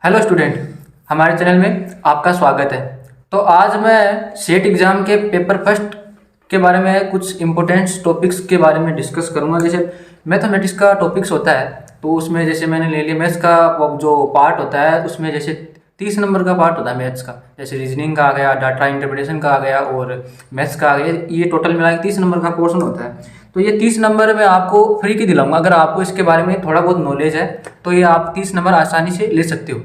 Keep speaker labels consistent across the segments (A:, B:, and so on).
A: Hello student, हमारे channel में आपका स्वागत है। तो आज मैं सेट एग्ज़ाम के पेपर फर्स्ट के बारे में कुछ इम्पोर्टेंट टॉपिक्स के बारे में डिस्कस करूंगा। जैसे मैथमेटिक्स का टॉपिक्स होता है तो उसमें जैसे मैंने ले लिया मैथ्स का वो जो पार्ट होता है उसमें जैसे 30 नंबर का पार्ट होता है मैथ्स का। जैसे रीजनिंग का आ गया, डाटा इंटरप्रिटेशन का आ गया और मैथ्स का आ गया। ये टोटल मिला के 30 नंबर का पोर्शन होता है। तो ये 30 नंबर मैं आपको फ्री की दिलाऊंगा। अगर आपको इसके बारे में थोड़ा बहुत नॉलेज है तो ये आप 30 नंबर आसानी से ले सकते हो।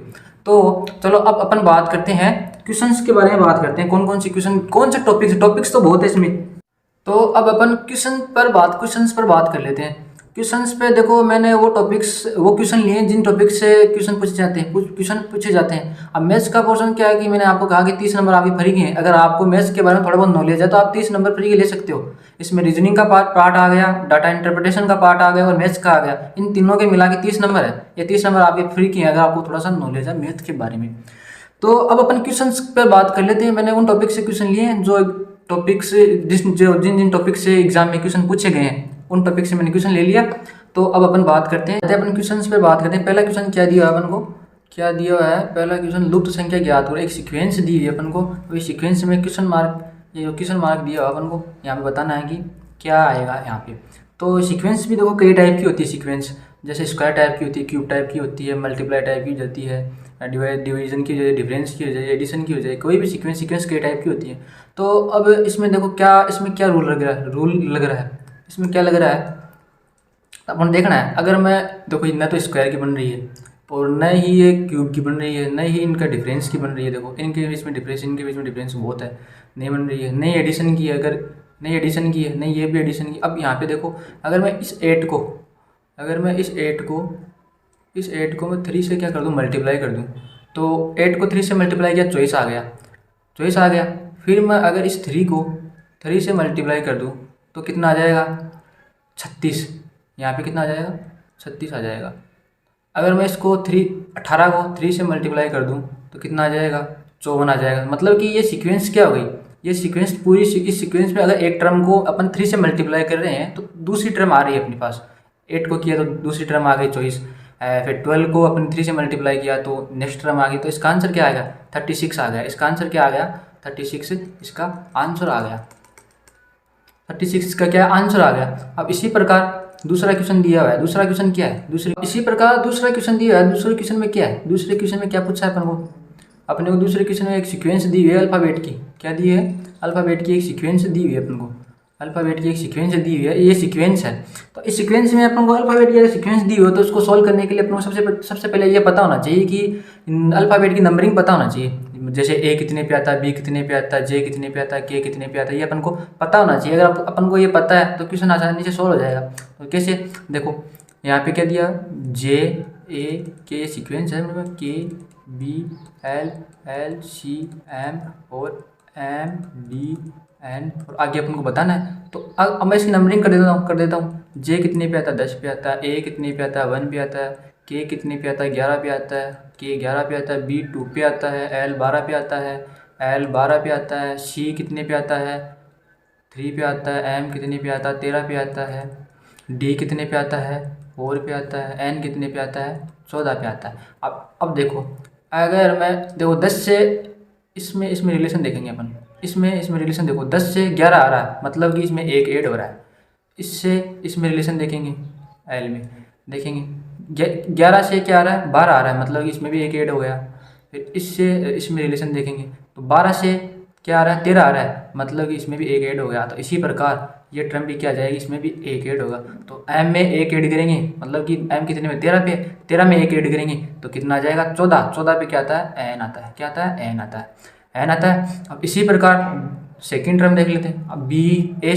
A: तो चलो अब अपन बात करते हैं क्वेश्चंस के बारे में। बात करते हैं कौन कौन सी क्वेश्चन, कौन से टॉपिक्स तो बहुत है इसमें। तो अब अपन क्वेश्चंस पर बात कर लेते हैं। क्वेश्चंस पे देखो, मैंने वो क्वेश्चन लिए हैं जिन टॉपिक से क्वेश्चन पूछे जाते हैं, कुछ क्वेश्चन पूछे जाते हैं। अब मैथ्स का पोर्शन क्या है कि मैंने आपको कहा कि 30 नंबर आपके फ्री के हैं। अगर आपको मैथ्स के बारे में थोड़ा बहुत नॉलेज है तो आप 30 नंबर फ्री के ले सकते हो। इसमें रीजनिंग का पार्ट आ गया, डाटा इंटरप्रिटेशन का पार्ट आ गया और मैथ्स का आ गया। इन तीनों के मिला के 30 नंबर है। ये 30 नंबर आपके फ्री के हैं अगर आपको थोड़ा सा नॉलेज है मैथ के बारे में। तो अब अपन क्वेश्चंस पर बात कर लेते हैं। मैंने उन टॉपिक से क्वेश्चन लिए हैं जो टॉपिक से जिन जिन टॉपिक से एग्जाम में क्वेश्चन पूछे गए हैं, उन टॉपिक से मैंने क्वेश्चन ले लिया। तो अब अपन बात करते हैं, अपन क्वेश्चंस पे बात करते हैं। पहला क्वेश्चन क्या दिया अपन को, क्या दिया हुआ है पहला क्वेश्चन, लुप्त संख्या ज्ञात करो। एक सीक्वेंस दी है अपन को, तो सीक्वेंस में क्वेश्चन मार्क, ये जो क्वेश्चन मार्क दिया हुआ अपन को यहाँ पे बताना है कि क्या आएगा यहाँ पे। तो सीक्वेंस भी देखो कई टाइप की होती है सीक्वेंस। जैसे स्क्वायर टाइप की होती है, क्यूब टाइप की होती है, मल्टीप्लाई टाइप की हो जाती है, डिवीजन की हो जाए, डिफरेंस की हो जाए, एडिशन की हो जाए। कोई भी सीक्वेंस कई टाइप की होती है। तो अब इसमें देखो इसमें क्या रूल लग रहा है, इसमें क्या लग रहा है अपन देखना है। अगर मैं देखो न तो स्क्वायर की बन रही है और न ही ये क्यूब की बन रही है, न ही इनका डिफरेंस की बन रही है। देखो इनके बीच में डिफरेंस बहुत है, नहीं बन रही है। नहीं एडिशन की है, अगर नहीं एडिशन की है, नहीं ये भी एडिशन की। अब यहाँ पे देखो, अगर मैं इस 8 को मैं 3 से क्या कर दूँ, मल्टीप्लाई कर दूँ। तो 8 को 3 से मल्टीप्लाई किया, चॉइस आ गया। फिर मैं अगर इस 3 को 3 से मल्टीप्लाई कर दूँ तो कितना आ जाएगा, 36। यहाँ पे कितना आ जाएगा, 36 आ जाएगा। अगर मैं इसको 18 को 3 से मल्टीप्लाई कर दूँ तो कितना आ जाएगा, 54 आ जाएगा। मतलब कि ये सीक्वेंस क्या हो गई, ये सीक्वेंस इस सीक्वेंस में अगर एक टर्म को अपन 3 से मल्टीप्लाई कर रहे हैं तो दूसरी टर्म आ रही है अपने पास। 8 को किया तो दूसरी टर्म आ गई 24। फिर 12 को अपन 3 से मल्टीप्लाई किया तो नेक्स्ट टर्म आ गई। तो इसका आंसर क्या आएगा, 36 आ गया। इसका आंसर क्या आ गया, 36 इसका आंसर आ गया। 36 का क्या आंसर आ गया। अब इसी प्रकार दूसरा क्वेश्चन दिया हुआ है। दूसरा क्वेश्चन क्या है, इसी प्रकार दूसरा क्वेश्चन दिया है। दूसरे क्वेश्चन में क्या है, दूसरे क्वेश्चन में क्या पूछा है अपने को दूसरे क्वेश्चन में एक सीक्वेंस दी हुई है अल्फ़ाबेट की। क्या दी है, अल्फ़ाबेट की एक सीक्वेंस दी हुई है अपन को। अल्फ़ाबेट की एक सीक्वेंस दी हुई है, ये सीक्वेंस है। तो इस सीक्वेंस में अपन को अल्फ़ाबेट की सीक्वेंस दी हो तो उसको सॉल्व करने के लिए अपन को सबसे पहले ये पता होना चाहिए कि अल्फ़ाबेट की नंबरिंग पता होना चाहिए। जैसे ए कितने पे आता है, बी कितने पे आता है, जे कितने पे आता है, के कितने पे आता है, ये अपन को पता होना चाहिए। अगर अपन को ये पता है तो क्वेश्चन आसानी से सॉल्व हो जाएगा। तो कैसे, देखो यहाँ पे क्या दिया, जे ए के सीक्वेंस है, K B L L C M और एम डी एन और आगे अपन को बताना है। तो अब मैं इसकी नंबरिंग कर देता हूँ। जे कितने पे आता है, 10 पे आता है। ए कितने पे आता है, 1 पे आता है। के कितने पे आता है, 11 पे आता है। के 11 पे आता है। बी 2 पे आता है। एल 12 पे आता है। एल 12 पे आता है। सी कितने पे आता है, 3 पे आता है। एम कितने पे आता है, 13 पे आता है। डी कितने पे आता है, 4 पे आता है। एन कितने पे आता है, 14 पे आता है। अब देखो, अगर मैं देखो 10 से इसमें रिलेशन देखेंगे अपन। इसमें रिलेशन देखो, 10 से 11 आ रहा है, मतलब कि इसमें एक ऐड हो रहा है। इसमें रिलेशन देखेंगे, एल में देखेंगे 11 से क्या आ रहा है, 12 आ रहा है, मतलब कि इसमें भी एक ऐड हो गया। फिर इसमें रिलेशन देखेंगे तो 12 से क्या आ रहा है, 13 आ रहा है, मतलब कि इसमें भी एक ऐड हो गया। तो इसी प्रकार ये टर्म भी क्या आ जाएगी, इसमें भी एक ऐड होगा। तो एम में एक ऐड करेंगे, मतलब कि एम कितने में, 13 पे, 13 में एक ऐड करेंगे तो कितना आ जाएगा, 14। 14 पे क्या आता है, एन आता है। क्या आता है, एन आता है। एन आता है। अब इसी प्रकार सेकेंड टर्म देख लेते हैं। अब ए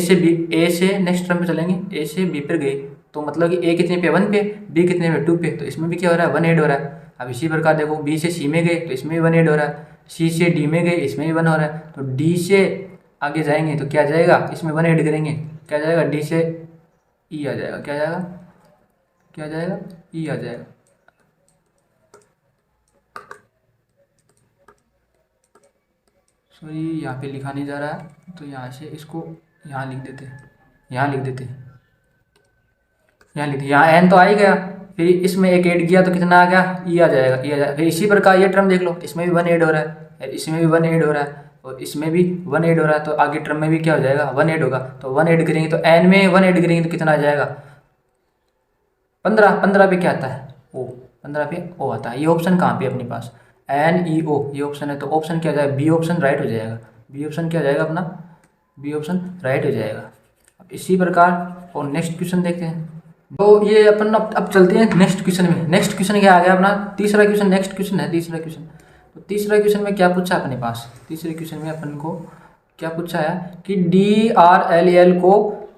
A: से नेक्स्ट टर्म पे चलेंगे। ए से बी पर गए तो मतलब कि ए कितने पे, 1 पे, बी कितने पे, 2 पे, तो इसमें भी क्या हो रहा है, 1 ऐड हो रहा है। अब इसी प्रकार देखो, बी से सी में गए तो इसमें भी 1 ऐड हो रहा है। सी से डी में गए, इसमें भी 1 हो रहा है। तो डी से आगे जाएंगे तो क्या जाएगा, इसमें 1 ऐड करेंगे, क्या जाएगा, डी से ई आ जाएगा। क्या जाएगा, क्या जाएगा, ई आ जाएगा। सॉरी, यहाँ पे लिखा नहीं जा रहा है तो यहाँ से इसको यहाँ लिख देते हैं, यहाँ लिख देते हैं, यहाँ लिख दिया। यहाँ एन तो आ ही गया, फिर इसमें एक ऐड किया तो कितना आ गया, ई आ जाएगा, ई आ जाएगा। फिर इसी प्रकार ये टर्म देख लो, इसमें भी 1 ऐड हो रहा है, इसमें भी 1 ऐड हो रहा है, और इसमें भी 1 ऐड हो रहा है, तो आगे टर्म में भी क्या हो जाएगा, 1 ऐड होगा। तो 1 ऐड करेंगे तो एन में 1 ऐड करेंगे तो कितना आ जाएगा, 15। 15 पे क्या आता है, ओ, 15 पे ओ आता है। ये ऑप्शन कहाँ पे अपने पास, एन ई ओ, ये ऑप्शन है, तो ऑप्शन क्या हो जाएगा, बी ऑप्शन राइट हो जाएगा। बी ऑप्शन क्या हो जाएगा अपना, बी ऑप्शन राइट हो जाएगा। अब इसी प्रकार और नेक्स्ट क्वेश्चन देखते हैं। तो ये अपन अब चलते हैं नेक्स्ट क्वेश्चन में। नेक्स्ट क्वेश्चन क्या आ गया अपना, तीसरा क्वेश्चन, नेक्स्ट क्वेश्चन है तीसरा क्वेश्चन। तो तीसरा क्वेश्चन में क्या पूछा अपने पास, तीसरे क्वेश्चन में अपन को क्या पूछा है कि DRLL को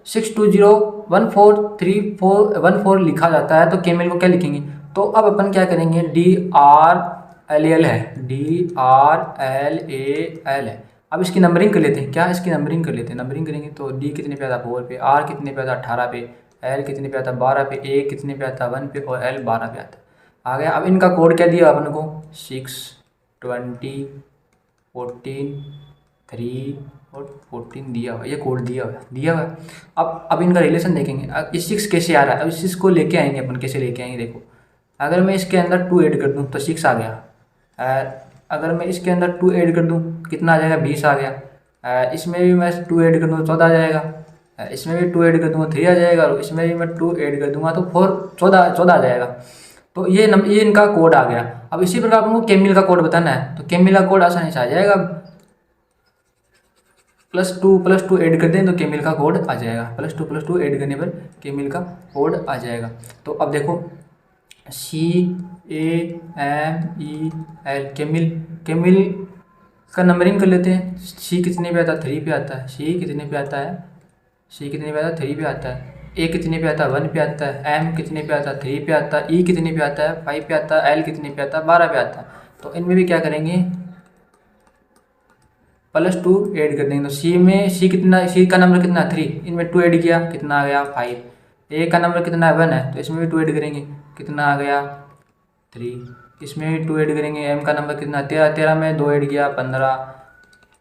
A: 620143414 लिखा जाता है, तो केमिल को क्या लिखेंगे। तो अब अपन क्या करेंगे, DRLL है, DRLAL है। अब इसकी नंबरिंग कर लेते हैं, क्या इसकी नंबरिंग कर लेते हैं। नंबरिंग करेंगे तो D कितने पे आता है 4 पे, R कितने पे आता है 18 पे, L कितने पे आता है 12 पे, A कितने पे आता है 1 पे, और L 12 पे आता है। आ गया। अब इनका कोड क्या दिया अपन को, 6 20 14 3 और 14 दिया हुआ, ये कोड दिया हुआ। अब इनका रिलेशन देखेंगे। अब इस 6 कैसे आ रहा है, अब इस 6 को लेके आएंगे अपन, कैसे लेके आएंगे देखो। अगर मैं इसके अंदर 2 ऐड कर दूं तो 6 आ गया। अगर मैं इसके अंदर 2 ऐड कर दूं कितना आ जाएगा, 20 आ गया। इसमें भी मैं 2 ऐड कर दूँ तो 14 आ जाएगा। इसमें भी 2 ऐड कर दूंगा 3 आ जाएगा, और इसमें भी मैं 2 ऐड कर दूंगा तो 14 आ जाएगा। तो ये इनका कोड आ गया। अब इसी प्रकार आपको केमिल का कोड बताना है, तो केमिल का कोड आसानी से आ जाएगा। +2 ऐड कर दें तो केमिल का कोड आ जाएगा। +2 ऐड करने पर केमिल का कोड आ जाएगा। तो अब देखो CAMEL, केमिल का नंबरिंग कर लेते हैं। C कितने पे आता है, 3 पे आता है। C कितने पे आता है, 3 पे आता है। A कितने पे आता है, 1 पे आता है। M कितने पे आता है, 3 पे आता है। E कितने पे आता है, 5 पे आता है। L कितने पे आता है, 12 पे आता है। तो इनमें भी क्या करेंगे, +2 ऐड कर देंगे। तो C का नंबर कितना, 3, इनमें 2 ऐड किया कितना आ गया, 5। A का नंबर कितना है, 1 है, तो इसमें भी 2 ऐड करेंगे कितना आ गया, 3। इसमें भी 2 ऐड करेंगे। M का नंबर कितना, 13 में 2 ऐड किया 15।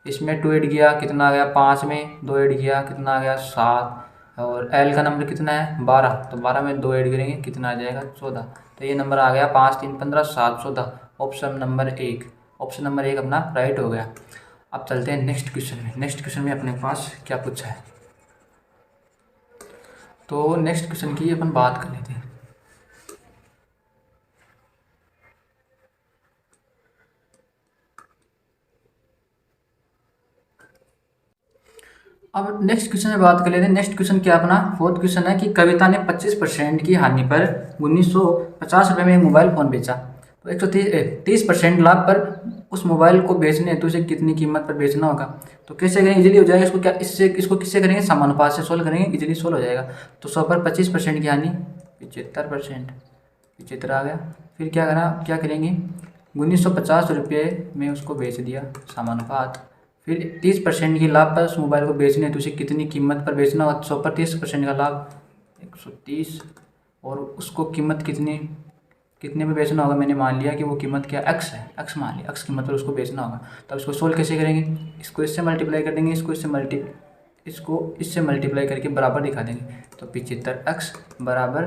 A: इसमें 2 ऐड किया कितना आ गया, 5 में 2 ऐड किया कितना आ गया, 7। और L का नंबर कितना है, 12, तो 12 में 2 ऐड करेंगे कितना आ जाएगा, 14। तो ये नंबर आ गया 5 3 15 7 14। ऑप्शन नंबर 1, ऑप्शन नंबर 1 अपना राइट हो गया। अब चलते हैं नेक्स्ट क्वेश्चन में। नेक्स्ट क्वेश्चन में अपने पास क्या पूछा है, तो नेक्स्ट क्वेश्चन की अपन बात कर लेते हैं। अब नेक्स्ट क्वेश्चन में बात कर लेते हैं। नेक्स्ट क्वेश्चन क्या अपना 4th क्वेश्चन है कि कविता ने 25% की हानि पर 1950 रुपये में एक मोबाइल फ़ोन बेचा, तो 130% लाभ पर उस मोबाइल को बेचने हेतु उसे कितनी कीमत पर बेचना होगा। तो कैसे करेंगे, इजीली हो जाएगा। इसको किससे करेंगे, समानुपात से सोल्व करेंगे, इजीली सोल्व हो जाएगा। तो 100 पर 25% की हानि 75%, 75 आ गया। फिर क्या करेंगे, 1950 रुपये में उसको बेच दिया, समानुपात। फिर 30% की लाभ पर उस मोबाइल को बेचने तो उसे कितनी कीमत पर बेचना होगा। 100 पर 30% का लाभ 130, और उसको कीमत कितने में बेचना होगा। मैंने मान लिया कि वो कीमत क्या x है, x मान लिया, x कीमत पर उसको बेचना होगा। तो इसको सोल्व कैसे करेंगे, इसको इससे मल्टीप्लाई कर देंगे, इसको इससे मल्टीप्लाई करके बराबर दिखा देंगे। तो 75x बराबर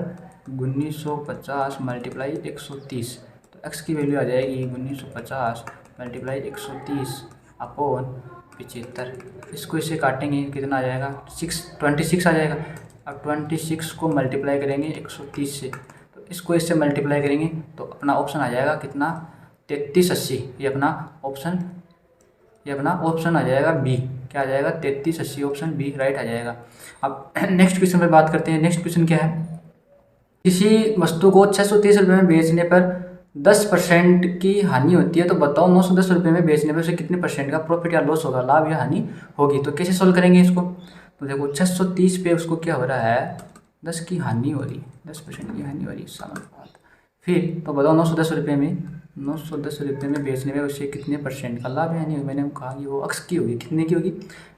A: 1950 मल्टीप्लाई 130। तो x की वैल्यू आ जाएगी 1950 मल्टीप्लाई 130 अपॉन 75। इसको इससे काटेंगे कितना आ जाएगा, 26 आ जाएगा। अब 26 को मल्टीप्लाई करेंगे 130 से, तो इसको इससे मल्टीप्लाई करेंगे तो अपना ऑप्शन आ जाएगा कितना, 3380। ये अपना ऑप्शन आ जाएगा बी। क्या आ जाएगा, 3380, ऑप्शन बी राइट आ जाएगा। अब नेक्स्ट क्वेश्चन पर बात करते हैं। नेक्स्ट क्वेश्चन क्या है, किसी वस्तु को 630 रुपये में बेचने पर 10% की हानि होती है, तो बताओ 910 रुपये में बेचने पर उसे कितने % का प्रॉफिट या लॉस होगा, लाभ या हानि होगी। तो कैसे सोल्व करेंगे इसको, तो देखो 630 पे उसको क्या हो रहा है, 10 की हानि हो रही है, 10% की हानि हो रही है, समानुपात। फिर तो बताओ 910 रुपये में बेचने में उससे कितने % का लाभ या हानि होगी। मैंने कहा कि वो x की होगी, कितने की होगी,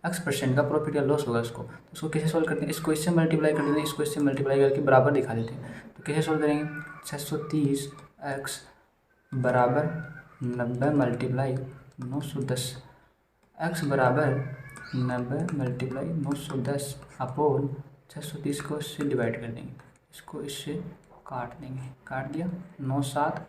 A: x% का प्रॉफिट या लॉस होगा उसको। तो उसको कैसे सोल्व करते हैं, इसको इससे मल्टीप्लाई कर देते हैं, इसको इससे मल्टीप्लाई करके बराबर दिखा देते हैं। तो कैसे सोल्व करेंगे, 630x बराबर 90 मल्टीप्लाई 910, x बराबर 90 मल्टीप्लाई 910 अपॉन 630 को इससे डिवाइड कर देंगे, इसको इससे काट देंगे, काट दिया, 9 7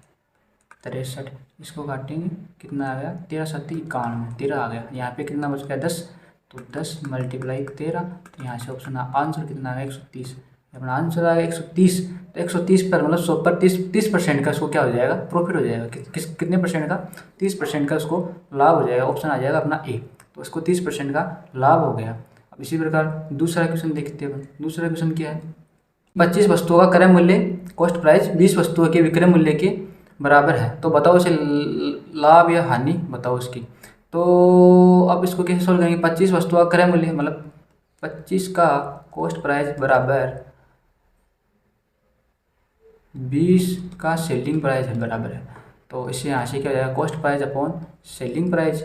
A: 63, इसको काटेंगे, कितना आ गया 13 7 91, 13 आ गया। यहाँ पे कितना बच गया 10, तो 10 मल्टीप्लाई 13, तो यहाँ से ऑप्शन आंसर कितना आ गया 130। अपना आंसर आ गया 130। तो 130 पर मतलब 100 पर 30% का इसको क्या हो जाएगा, प्रॉफिट हो जाएगा। कितने परसेंट का, 30% का उसको लाभ हो जाएगा। ऑप्शन आ जाएगा अपना ए, तो इसको 30% का लाभ हो गया। अब इसी प्रकार दूसरा क्वेश्चन देखते हैं। दूसरा क्वेश्चन क्या है, 25 वस्तुओं का क्रय मूल्य कॉस्ट प्राइस 20 वस्तुओं के विक्रय मूल्य के बराबर है, तो बताओ इसे लाभ या हानि बताओ इसकी। तो अब इसको कैसे सोल्व करेंगे, 25 वस्तुओं का क्रय मूल्य मतलब 25 का कॉस्ट प्राइस बराबर 20 का सेलिंग प्राइस है बराबर है। तो इससे यहाँ से क्या हो जाएगा, cost price upon selling price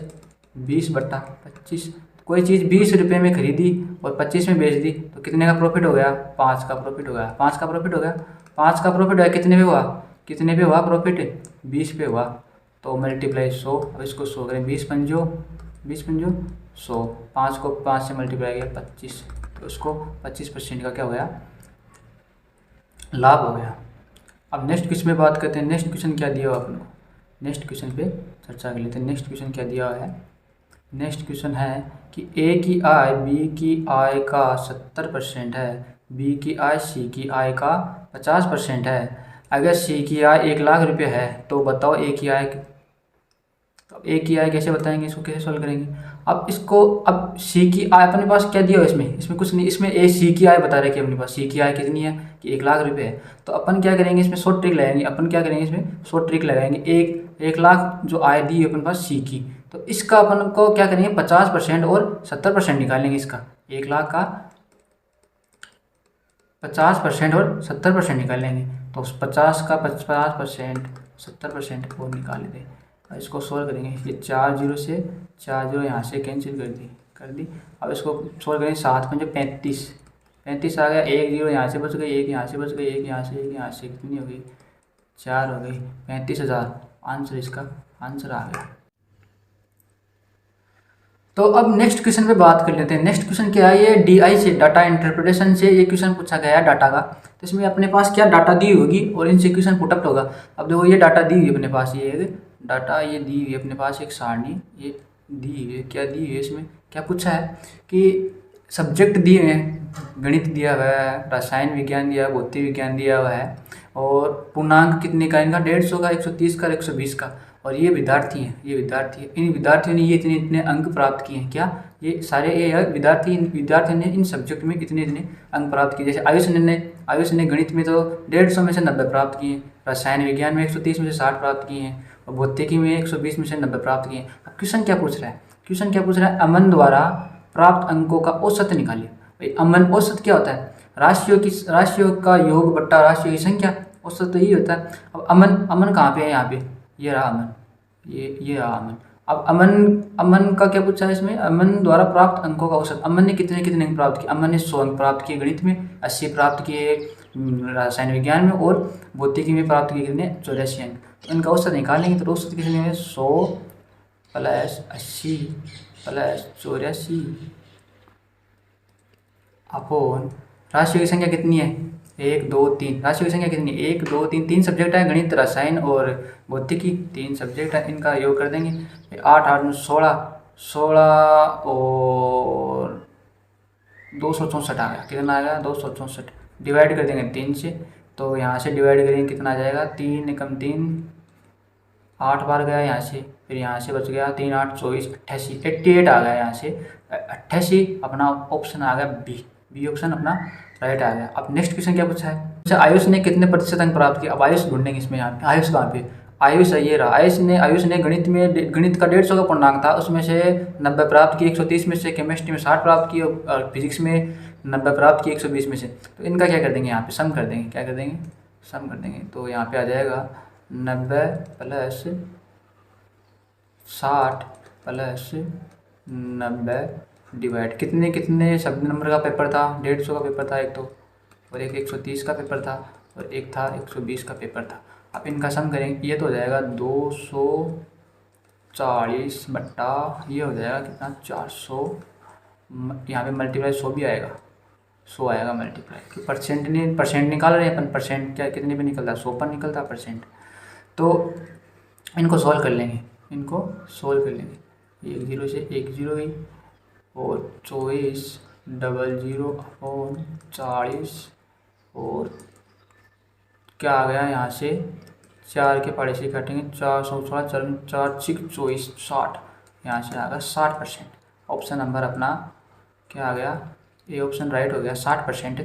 A: 20/25। कोई चीज़ 20 रुपये में खरीदी और 25 में बेच दी तो कितने का प्रॉफिट हो गया, 5 का प्रॉफिट हो गया। 5 का प्रॉफिट हो गया, 5 का प्रॉफिट हो गया, कितने पे हुआ, कितने पे हुआ प्रॉफिट, 20 पे हुआ। तो मल्टीप्लाई 100, अब इसको 100 करें, 20 पंजो 100, 5 को 5 से मल्टीप्लाई किया 25, तो उसको 25% का क्या हो गया, लाभ हो गया। अब नेक्स्ट क्वेश्चन में बात करते हैं। नेक्स्ट क्वेश्चन क्या दिया हुआ अपन को, नेक्स्ट क्वेश्चन पे चर्चा कर लेते हैं। नेक्स्ट क्वेश्चन क्या दिया हुआ है, नेक्स्ट क्वेश्चन है कि ए की आय बी की आय का 70% है, बी की आय सी की आय का 50% है। अगर सी की आय 1 लाख रुपये है तो बताओ ए की आय। तो ए की आय कैसे बताएंगे, इसको कैसे सॉल्व करेंगे। अब इसको, अब सी की आय अपने पास क्या दिया हो, इसमें कुछ नहीं, इसमें ए सी की आय बता रहे कि अपने पास सी की आय कितनी है कि 1 लाख रुपये है। तो अपन क्या करेंगे, इसमें शॉर्ट ट्रिक लगाएंगे। अपन क्या करेंगे, इसमें शॉर्ट ट्रिक लगाएंगे। 1 लाख जो आय दी है अपने पास सी की, तो इसका अपन को क्या करेंगे 50% और 70% निकालेंगे। इसका 1 लाख का 50% और 70% निकालेंगे। तो उस 50 का 50% 70% और निकाल दें। इसको सोल्व करेंगे, ये 4 जीरो से 4 जीरो यहाँ से कैंसिल कर दी। अब इसको सोल्व करेंगे, 7 पंजे 35 आ गया। 1 जीरो यहाँ से बच गई, 1 यहाँ से बच गई, 1 यहाँ से, 1 यहाँ से, कितनी हो गई 4 हो गई, 35,000 आंसर, इसका आंसर आ गया। तो अब नेक्स्ट क्वेश्चन पे बात कर लेते हैं। नेक्स्ट क्वेश्चन क्या है, ये DI से डाटा इंटरप्रिटेशन से ये क्वेश्चन पूछा गया है डाटा का। तो इसमें अपने पास क्या डाटा दी होगी और इनसे क्वेश्चन पुटअप होगा। अब देखो ये डाटा दी हुई है अपने पास, ये डाटा ये दी हुई है अपने पास, एक सारणी ये दी हुई है। क्या दी हुई है, इसमें क्या पूछा है कि सब्जेक्ट दिए हैं, गणित दिया हुआ है, रसायन विज्ञान दिया है, भौतिक विज्ञान दिया हुआ है, और पूर्णांक कितने का इनका 150 का, 130 का, 120 का। और ये विद्यार्थी हैं, ये विद्यार्थी है, इन विद्यार्थियों ने ये इतने इतने अंक प्राप्त किए हैं। क्या ये सारे ये विद्यार्थी ने इन सब्जेक्ट में इतने इतने अंक प्राप्त किए। जैसे आयुष ने गणित में तो 150 में से 90 प्राप्त किए, रसायन विज्ञान में 130 में से 60 प्राप्त किए हैं, और भौतिकी में 120 में से 90 प्राप्त किए हैं। अब क्वेश्चन क्या पूछ रहा है, क्वेश्चन क्या पूछ रहा है, अमन द्वारा प्राप्त अंकों का औसत निकालिए। भाई अमन, औसत क्या होता है, राशियों का योग बट्टा राशियों की संख्या, औसत तो यही होता है। अब अमन कहाँ पे है, यहाँ पे ये रहा अमन, ये रहा अमन। अब अमन का क्या पूछा है इसमें, अमन द्वारा प्राप्त अंकों का औसत। अमन ने कितने कितने अंक प्राप्त किए, अमन ने 100 अंक प्राप्त किए गणित में, 80 प्राप्त किए रसायन विज्ञान में, और भौतिकी में प्राप्त किए कितने 84 अंक। तो इनका औसत निकालेंगे, तो औसत कितने में 100 + 80 + 84 अपॉन राशियों की संख्या कितनी है 1 2 3। राशियों की संख्या कितनी है 1 2 3, 3 सब्जेक्ट है, गणित रसायन और भौतिकी 3 सब्जेक्ट है, इनका योग कर देंगे। 8 8 16 और 264 आ गया, कितना आ गया 264। डिवाइड कर देंगे 3 से, तो यहाँ से डिवाइड करेंगे कितना आ जाएगा, 3 एकम 3, 8 बार गया यहाँ से, फिर यहाँ से बच गया 3 8 24 88, 88 आ गया यहाँ से 88। अपना ऑप्शन आ गया बी ऑप्शन अपना राइट आ गया। अब नेक्स्ट क्वेश्चन क्या पूछा है, अच्छा आयुष ने कितने प्रतिशत अंक प्राप्त किए। अब आयुष ढूंढेंगे इसमें, यहाँ पे आयुष कहाँ पे, आयुष ये रहा। आयुष ने गणित का 150 का पूर्णांक था, उसमें से 90 प्राप्त किए, 130 में से, केमिस्ट्री में 60 प्राप्त किए, और फिजिक्स में 90 प्राप्त किए 120 में से। तो इनका क्या कर देंगे, यहाँ पे सम कर देंगे, क्या कर देंगे, सम कर देंगे। तो यहाँ पे आ जाएगा 90 + 60 + 90 डिवाइड, कितने कितने सब नंबर का पेपर था, 150 का पेपर था एक तो, और एक 130 का पेपर था, और एक था 120 का पेपर था। अब इनका सम करेंगे, ये तो हो जाएगा 240 बट्टा ये हो जाएगा कितना 400, यहाँ पे मल्टीप्लाई 100 भी आएगा, 100 आएगा मल्टीप्लाई। परसेंट निकाल रहे हैं अपन, परसेंट क्या कितने पे निकलता है, 100 पर निकलता है परसेंट। तो इनको सॉल्व कर लेंगे, एक जीरो से एक जीरो ही, और 24 डबल जीरो अपॉन 40, और क्या आ गया यहाँ से 4 के पहाड़े से काटेंगे, 416 4 6 24 60, यहाँ से आ गया 60%। ऑप्शन नंबर अपना क्या आ गया, ए ऑप्शन राइट हो गया, 60%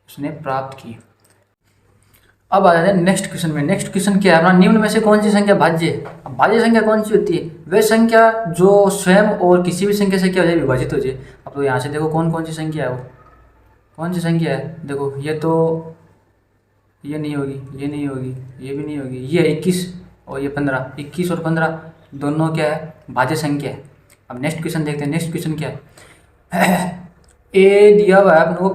A: उसने प्राप्त की। अब आ जाते हैं नेक्स्ट क्वेश्चन में। नेक्स्ट क्वेश्चन क्या है अपना, निम्न में से कौन सी संख्या भाज्य है। अब भाज्य संख्या कौन सी होती है, वह संख्या जो स्वयं और किसी भी संख्या से क्या हो जाए, विभाजित हो जाए। अब तो यहाँ से देखो कौन कौन सी संख्या है, वो कौन सी संख्या है, देखो ये तो ये नहीं होगी, ये नहीं होगी, ये भी नहीं होगी, ये 21 और ये 15, 21 और 15 दोनों क्या है, भाज्य संख्या है। अब नेक्स्ट क्वेश्चन देखते हैं, नेक्स्ट क्वेश्चन क्या है। ए दिया हुआ है अपने को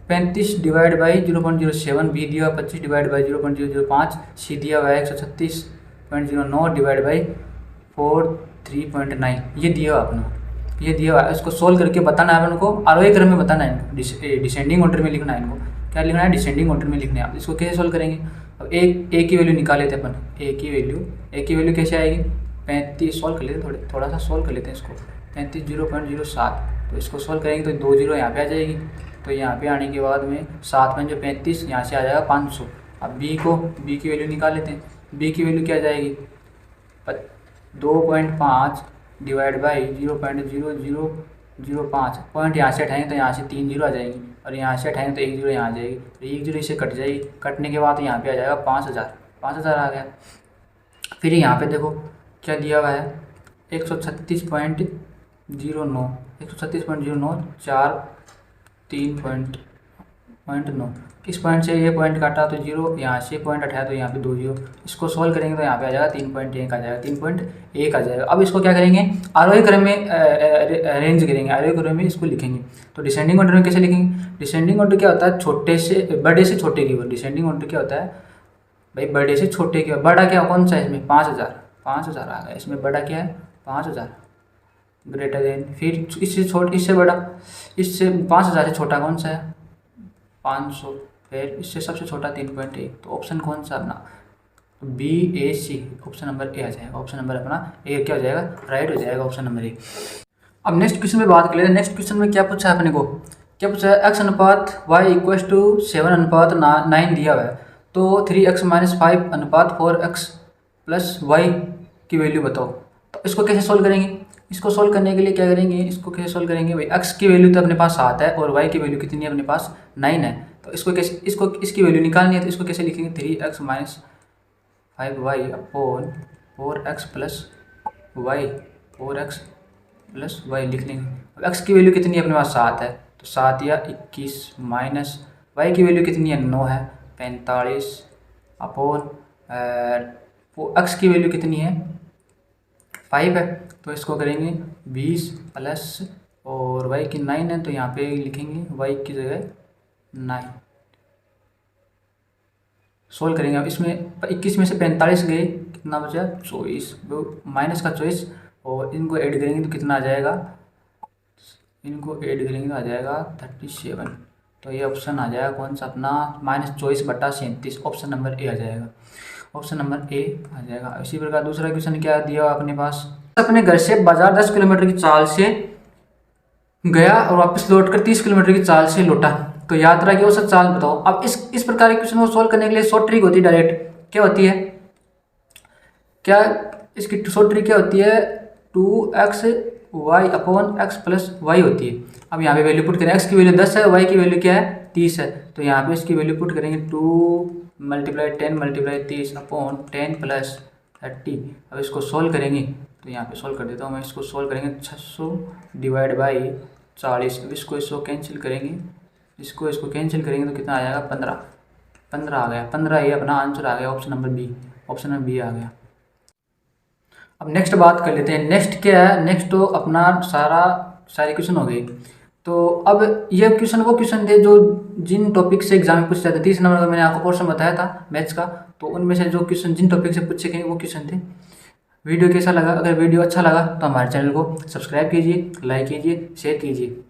A: 35 डिवाइड बाई 0.07, बी दिया हुआ 25 डिवाइड बाई 0.005, सी दिया हुआ है 136.09 डिवाइड बाई 43.9, ये दिया हुआ अपने को, ये दिया हुआ है। इसको सोल्व करके बताना है अपन को, आरोही क्रम में बताना है, डिसेंडिंग ऑर्डर में लिखना है इनको। क्या लिखना है, डिसेंडिंग ऑर्डर में लिखना है। अब इसको कैसे सोल्व करेंगे, अब ए की वैल्यू निकाल लेते हैं अपन, ए की वैल्यू कैसे आएगी, 35 सोल्व कर लेते हैं, थोड़ा सा सोल्व कर लेते हैं इसको, 35 0.07, तो इसको सोल्व करेंगे तो 2 जीरो यहाँ पे आ जाएगी, तो यहाँ पे आने के बाद में 7 में जो 35 यहाँ से आ जाएगा 500। अब बी की वैल्यू निकाल लेते हैं, बी की वैल्यू क्या आ जाएगी, 2.5 डिवाइड बाई 0.0005, पॉइंट यहाँ से हटाएंगे तो यहाँ से 3 जीरो आ जाएंगी, और यहाँ से हटाएंगे तो 1 जीरो यहाँ आ जाएगी, तो 1 जीरो इससे कट जाएगी, कटने के बाद यहाँ पे आ जाएगा 5000 आ गया। फिर यहाँ पे देखो क्या दिया हुआ है, 136.09 4 3.9, किस पॉइंट से ये पॉइंट काटा तो जीरो, यहाँ से पॉइंट हटाया तो यहाँ पे 2 जीरो, इसको सोल्व करेंगे तो यहाँ पे आ जाएगा 3.1 आ जाएगा, 3.1 आ जाएगा। अब इसको क्या करेंगे, आरोही क्रम में अरेंज करेंगे, आरोही क्रम में इसको लिखेंगे। तो डिसेंडिंग ऑर्डर में कैसे लिखेंगे, डिसेंडिंग ऑर्डर क्या होता है, छोटे से बड़े से छोटे की ओर। डिसेंडिंग ऑर्डर क्या होता है भाई, बड़े से छोटे की ओर। बड़ा क्या कौन सा है इसमें, 5000 आ गया, इसमें बड़ा क्या है 5000 ग्रेटर देन, फिर इससे बड़ा, इससे 5000 से छोटा कौन सा है 500, फिर इससे सबसे छोटा 3.1, तो ऑप्शन कौन सा अपना, B A C, option number A आ जाएगा। ऑप्शन नंबर अपना ए क्या हो जाएगा, राइट हो जाएगा, ऑप्शन नंबर ए। अब नेक्स्ट क्वेश्चन में बात कर लेते हैं। नेक्स्ट क्वेश्चन में क्या पूछा है अपने को, क्या पूछा है, x अनुपात y = 7 अनुपात 9 दिया हुआ है, तो 3x - 5 अनुपात 4x + y की वैल्यू बताओ। तो इसको कैसे सोल्व करेंगे, इसको सोल्व करने के लिए क्या करेंगे, इसको कैसे सोल्व करेंगे भाई, x की वैल्यू तो अपने पास 7 है और y की वैल्यू कितनी है अपने पास 9 है, तो इसको कैसे, इसकी वैल्यू निकालनी है, तो इसको कैसे लिखेंगे, 3x - 5y upon 4x + y, 4x + y लिख लेंगे। x की वैल्यू कितनी है अपने पास 7 है, तो 7 या 21 माइनस y की वैल्यू कितनी है 9 है, 45 अपॉन x की वैल्यू कितनी है 5 है, तो इसको करेंगे 20 प्लस और y की 9 है, तो यहाँ पे लिखेंगे y की जगह 9, सोल्व करेंगे। अब इसमें 21 में से 45 गए, कितना बचा 24, माइनस का 24, और इनको ऐड करेंगे तो कितना आ जाएगा, इनको ऐड करेंगे तो आ जाएगा 37, तो ये ऑप्शन आ जाएगा कौन सा अपना, -24/37, ऑप्शन नंबर ए आ जाएगा, ऑप्शन नंबर ए आ जाएगा। इसी प्रकार दूसरा क्वेश्चन क्या दिया अपने पास, अपने घर से बाजार 10 किलोमीटर की चाल से गया और वापस लौटकर 30 किलोमीटर की चाल से लौटा, तो यात्रा की औसत चाल बताओ। अब इस प्रकार के क्वेश्चन को सोल्व करने के लिए शॉर्ट ट्रिक होती है, डायरेक्ट क्या होती है, क्या इसकी शॉर्ट ट्रिक क्या होती है, 2x y upon x + y होती है। अब यहाँ पे वैल्यू पुट करें, x की वैल्यू 10 है, y की वैल्यू क्या है 30 है, तो यहाँ पे इसकी वैल्यू पुट करेंगे 2 × 10 × 30 अपॉन 10 + 30। अब इसको सोल्व करेंगे तो यहाँ पे सोल्व कर देता हूँ मैं, इसको सोल्व करेंगे 600 डिवाइड बाई 40, अब इसको कैंसिल करेंगे, इसको कैंसिल करेंगे तो कितना आ जाएगा 15 आ गया, 15 ये अपना आंसर आ गया, option number B, option number B आ गया। अब नेक्स्ट बात कर लेते हैं, नेक्स्ट क्या है, नेक्स्ट तो अपना सारे क्वेश्चन हो गए। तो अब ये क्वेश्चन वो क्वेश्चन थे जो जिन टॉपिक से एग्जाम में पूछे जाते, 30 नंबर का मैंने आपको पोर्शन बताया था मैथ्स का, तो उनमें से जो क्वेश्चन जिन टॉपिक से पूछे गए वो क्वेश्चन थे। वीडियो कैसा लगा, अगर वीडियो अच्छा लगा तो हमारे चैनल को सब्सक्राइब कीजिए, लाइक कीजिए, शेयर कीजिए।